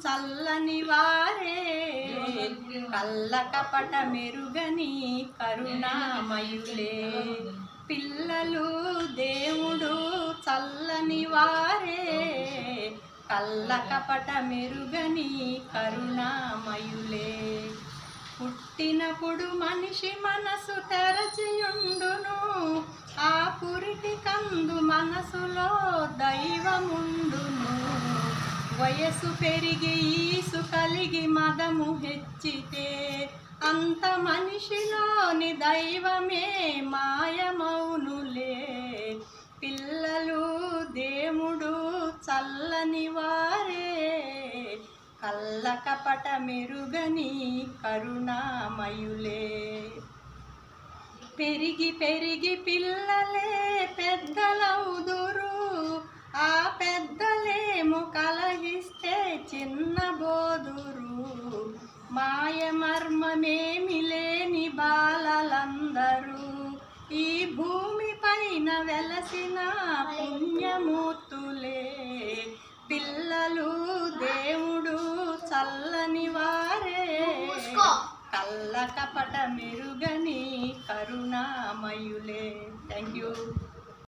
చల్లని వారే కళ్ళ కపట మెరుగని కరుణామయులే పిల్లలు దేవుడు చల్లని వారే కళ్ళ కపట మెరుగని కరుణామయులే పుట్టినప్పుడు మనిషి మనసు తెరచియుండును ఆ పురిటి కందు మనసులో దైవముండును వయసు పెరిగి ఈసు కలిగి మదము హెచ్చితే అంత మనిషిలోని దైవమే మాయమౌనులే పిల్లలు దేవుడు చల్లని వారే కళ్ళ కపట మెరుగని కరుణామయులే పెరిగి పెరిగి పిల్లలే పెద్దలవుదురు ఆ పెద్దలేమో కలహిస్తే చిన్నబోదురు మాయమర్మమేమి లేని బాలలందరూ ఈ భూమి పైన వెలసిన పుణ్యమూర్తులే పిల్లలు దేవుడు చల్లని వారే కళ్ళ కపట మెరుగని కరుణామయులే థ్యాంక్ యూ